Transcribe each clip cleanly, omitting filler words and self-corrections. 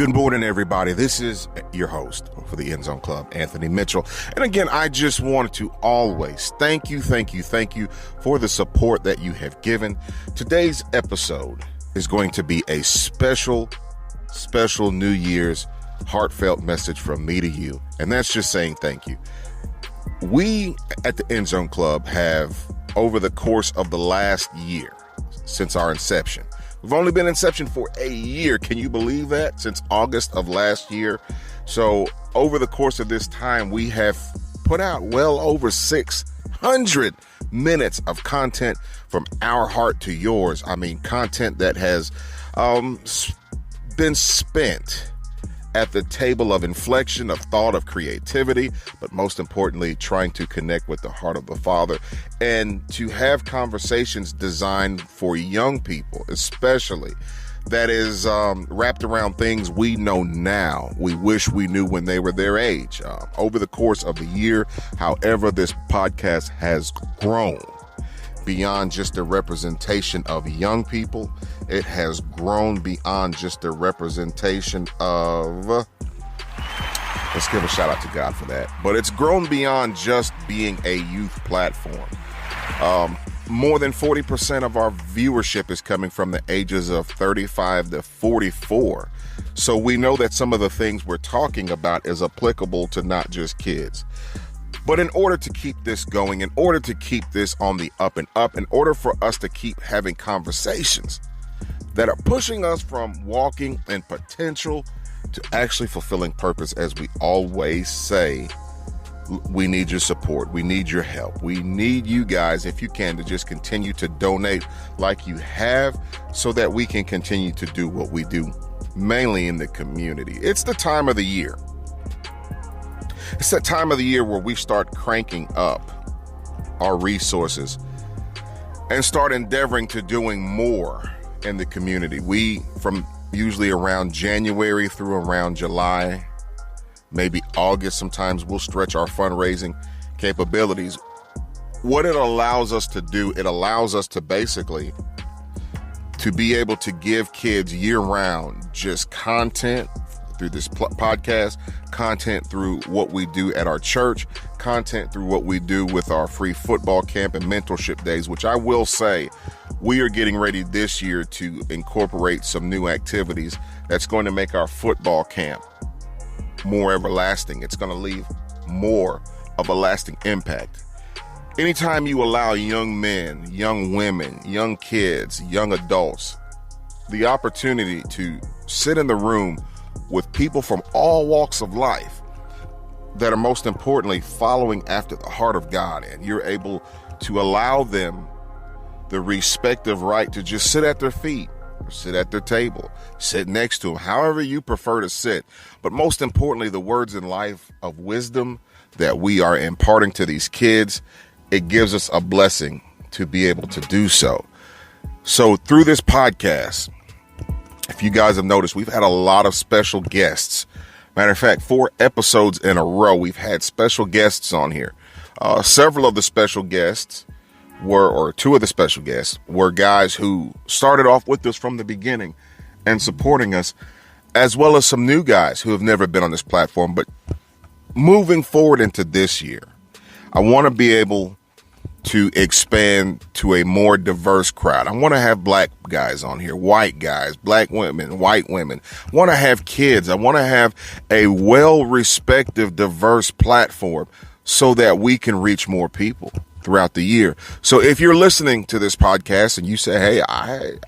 Good morning, everybody. This is your host for the End Zone Club, Anthony Mitchell. And again, I just wanted to always thank you for the support that you have given. Today's episode is going to be a special New Year's heartfelt message from me to you. And that's just saying thank you. We at the End Zone Club have, over the course of the last year, since our inception, we've only been in inception for a year. Can you believe that? Since August of last year. So over the course of this time, we have put out well over 600 minutes of content from our heart to yours. I mean, content that has been spent at the table of inflection, of thought, of creativity, but most importantly, trying to connect with the heart of the Father and to have conversations designed for young people, especially, that is wrapped around things we know now, we wish we knew when they were their age. Over the course of the year, however, this podcast has grown beyond just a representation of young people. It has grown beyond just a representation of, let's give a shout out to God for that. But it's grown beyond just being a youth platform. More than 40% of our viewership is coming from the ages of 35 to 44. So we know that some of the things we're talking about is applicable to not just kids. But in order to keep this going, in order to keep this on the up and up, in order for us to keep having conversations that are pushing us from walking in potential to actually fulfilling purpose, as we always say, we need your support. We need your help. We need you guys, if you can, to just continue to donate like you have so that we can continue to do what we do, mainly in the community. It's the time of the year. It's that time of the year where we start cranking up our resources and start endeavoring to doing more in the community. We, from usually around January through around July, maybe August, sometimes we'll stretch our fundraising capabilities. What it allows us to do, it allows us to basically to be able to give kids year-round just content through this podcast, content through what we do at our church, content through what we do with our free football camp and mentorship days, which I will say we are getting ready this year to incorporate some new activities that's going to make our football camp more everlasting. It's going to leave more of a lasting impact. Anytime you allow young men, young women, young kids, young adults, the opportunity to sit in the room with people from all walks of life that are most importantly following after the heart of God, and you're able to allow them the respective right to just sit at their feet, or sit at their table, sit next to them, however you prefer to sit. But most importantly, the words in life of wisdom that we are imparting to these kids, it gives us a blessing to be able to do so. So through this podcast, if you guys have noticed, we've had a lot of special guests. Matter of fact, 4 episodes in a row, we've had special guests on here. Several of the special guests or 2 of the special guests were guys who started off with us from the beginning and supporting us, as well as some new guys who have never been on this platform. But moving forward into this year, I want to be able to expand to a more diverse crowd. I want to have black guys on here, white guys, black women, white women. I want to have kids. I want to have a well-respected, diverse platform so that we can reach more people throughout the year. So if you're listening to this podcast and you say, hey,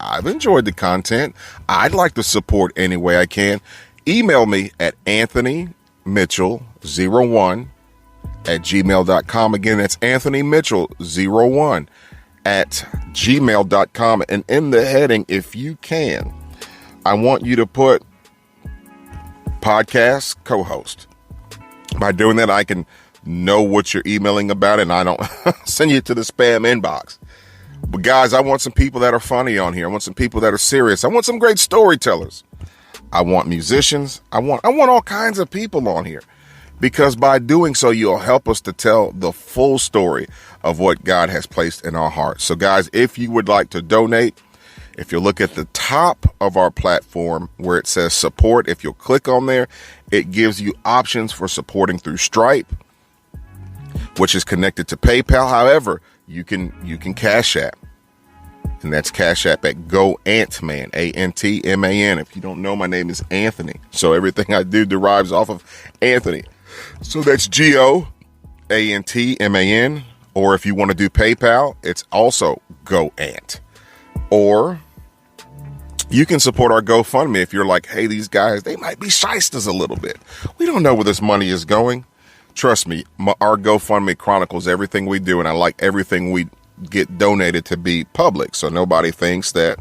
I've enjoyed the content, I'd like to support any way I can, email me at anthonymitchell01 at gmail.com. Again, that's anthonymitchell01 at gmail.com. And in the heading, if you can, I want you to put podcast co-host. By doing that, I can know what you're emailing about and I don't send you to the spam inbox. But guys, I want some people that are funny on here. I want some people that are serious. I want some great storytellers. I want musicians. I want all kinds of people on here. Because by doing so, you'll help us to tell the full story of what God has placed in our hearts. So guys, if you would like to donate, If you look at the top of our platform where it says support, if you'll click on there, it gives you options for supporting through Stripe, which is connected to PayPal. However, you can Cash App, and that's Cash App at GoAntman, ANTMAN. If you don't know, my name is Anthony, so everything I do derives off of Anthony. So that's GoAntman, or if you want to do PayPal, it's also GoAnt. Or you can support our GoFundMe if you're like, hey, these guys, they might be shysters a little bit. We don't know where this money is going. Trust me, our GoFundMe chronicles everything we do, and I like everything we get donated to be public, so nobody thinks that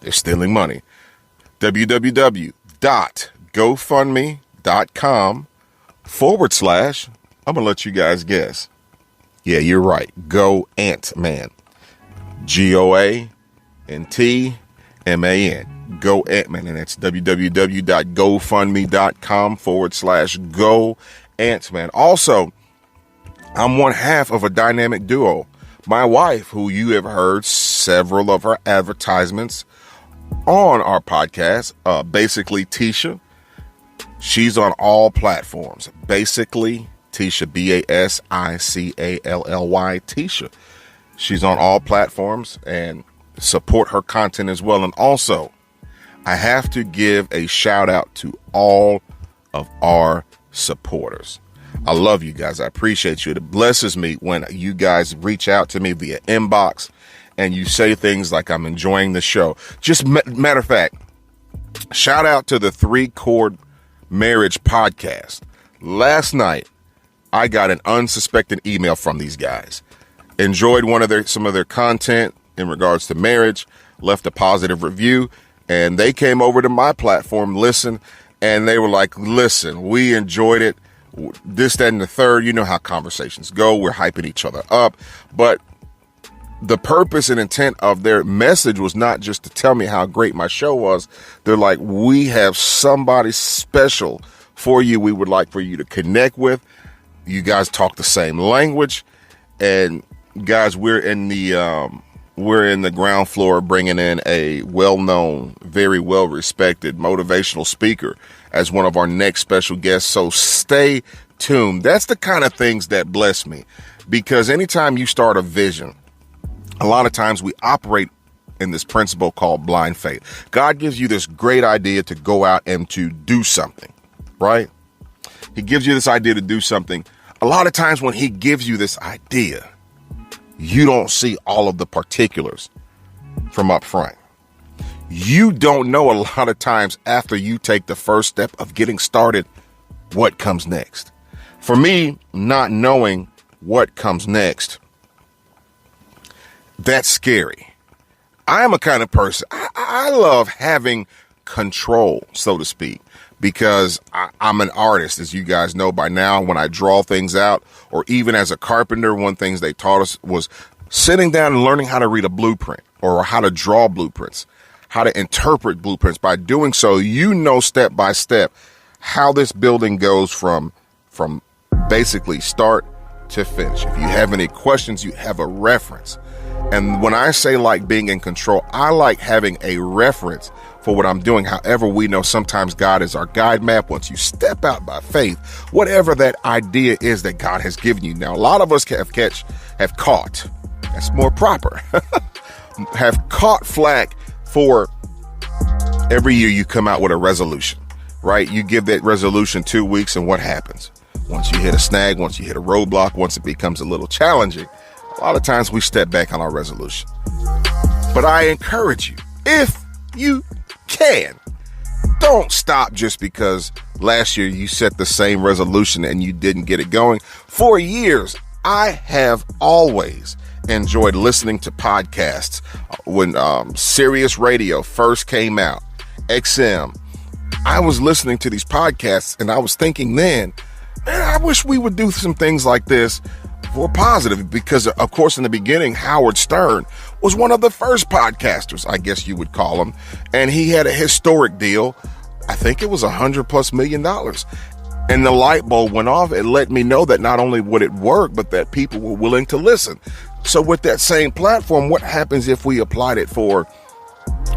they're stealing money. www.gofundme.com/ I'm going to let you guys guess. Yeah, you're right. GoAntman. GoAntman. GoAntman. And that's www.gofundme.com/ GoAntman. Also, I'm one half of a dynamic duo. My wife, who you have heard several of her advertisements on our podcast, basically Tisha. She's on all platforms. Basically Tisha, BASICALLY, Tisha. She's on all platforms, and support her content as well. And also, I have to give a shout out to all of our supporters. I love you guys. I appreciate you. It blesses me when you guys reach out to me via inbox and you say things like, I'm enjoying the show. Just matter of fact, shout out to the 3 Chord Marriage podcast. Last night, I got an unsuspected email from these guys. Enjoyed some of their content in regards to marriage, left a positive review, and they came over to my platform, listened, and they were like, listen, we enjoyed it. This, that, and the third. You know how conversations go. We're hyping each other up. But the purpose and intent of their message was not just to tell me how great my show was. They're like, we have somebody special for you we would like for you to connect with. You guys talk the same language. And guys, we're in the ground floor bringing in a well-known, very well-respected motivational speaker as one of our next special guests. So stay tuned. That's the kind of things that bless me, because anytime you start a vision, a lot of times we operate in this principle called blind faith. God gives you this great idea to go out and to do something, right? He gives you this idea to do something. A lot of times when he gives you this idea, you don't see all of the particulars from up front. You don't know a lot of times after you take the first step of getting started, what comes next. For me, not knowing what comes next, that's scary. I am a kind of person, I love having control, so to speak, because I'm an artist, as you guys know by now. When I draw things out, or even as a carpenter, one of the things they taught us was sitting down and learning how to read a blueprint or how to draw blueprints, how to interpret blueprints. By doing so, you know step by step how this building goes from basically start to finish. If you have any questions, you have a reference. And when I say like being in control, I like having a reference for what I'm doing. However, we know sometimes God is our guide map. Once you step out by faith, whatever that idea is that God has given you. Now, a lot of us have caught, that's more proper, have caught flack for every year you come out with a resolution, right? You give that resolution 2 weeks, and what happens? Once you hit a snag, once you hit a roadblock, once it becomes a little challenging, a lot of times we step back on our resolution. But I encourage you, if you can, don't stop just because last year you set the same resolution and you didn't get it going. For years, I have always enjoyed listening to podcasts. When Sirius Radio first came out, XM, I was listening to these podcasts and I was thinking then, man, I wish we would do some things like this for positive, because of course in the beginning, Howard Stern was one of the first podcasters, I guess you would call him, and he had a historic deal. I think it was $100+ million. And the light bulb went off. It let me know that not only would it work, but that people were willing to listen. So with that same platform, what happens if we applied it for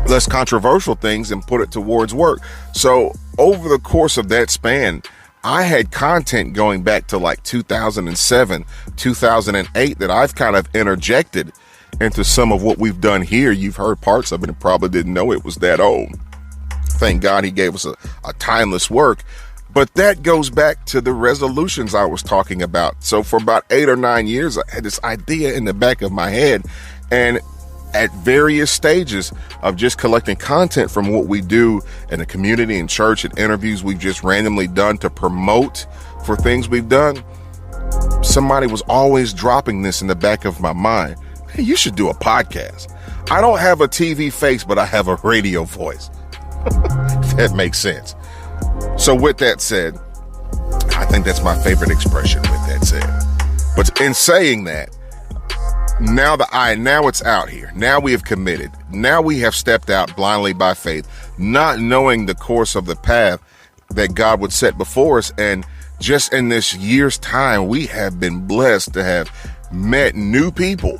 less controversial things and put it towards work? So over the course of that span, I had content going back to like 2007, 2008 that I've kind of interjected into some of what we've done here. You've heard parts of it and probably didn't know it was that old. Thank God he gave us a timeless work. But that goes back to the resolutions I was talking about. So for about 8 or 9 years, I had this idea in the back of my head, and at various stages of just collecting content from what we do in the community and church and interviews we've just randomly done to promote for things we've done, somebody was always dropping this in the back of my mind. Hey, you should do a podcast. I don't have a TV face, but I have a radio voice. That makes sense. So with that said, I think that's my favorite expression, with that said. But in saying that, now it's out here. Now we have committed. Now we have stepped out blindly by faith, not knowing the course of the path that God would set before us. And just in this year's time, we have been blessed to have met new people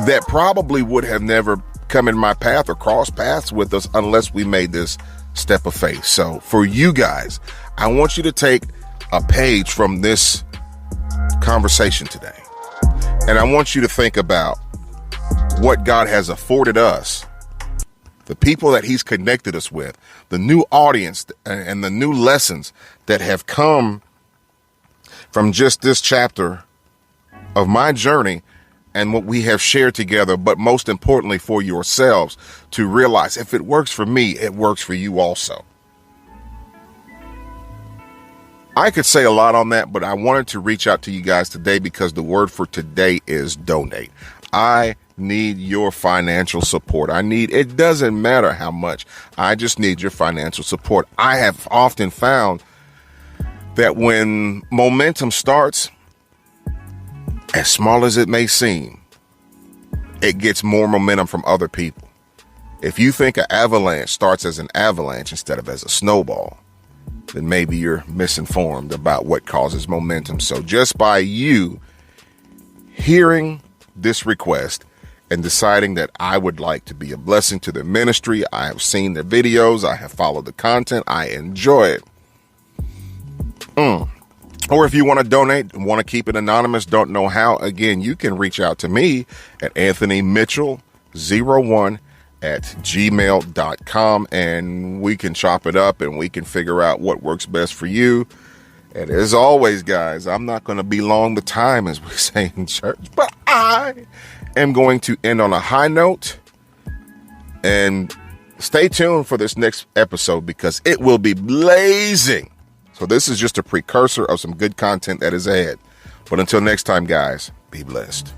that probably would have never come in my path or crossed paths with us unless we made this step of faith. So for you guys, I want you to take a page from this conversation today. And I want you to think about what God has afforded us, the people that he's connected us with, the new audience and the new lessons that have come from just this chapter of my journey and what we have shared together, but most importantly for yourselves to realize if it works for me, it works for you also. I could say a lot on that, but I wanted to reach out to you guys today because the word for today is donate. I need your financial support. It doesn't matter how much. I just need your financial support. I have often found that when momentum starts, as small as it may seem, it gets more momentum from other people. If you think an avalanche starts as an avalanche instead of as a snowball, then maybe you're misinformed about what causes momentum. So just by you hearing this request and deciding that I would like to be a blessing to the ministry, I have seen the videos, I have followed the content, I enjoy it. Or if you want to donate and want to keep it anonymous, don't know how, again, you can reach out to me at anthonymitchell01@gmail.com, and we can chop it up and we can figure out what works best for you. And as always, guys, I'm not going to be long the time, as we say in church, but I am going to end on a high note. And stay tuned for this next episode because it will be blazing. So this is just a precursor of some good content that is ahead. But until next time, guys, be blessed.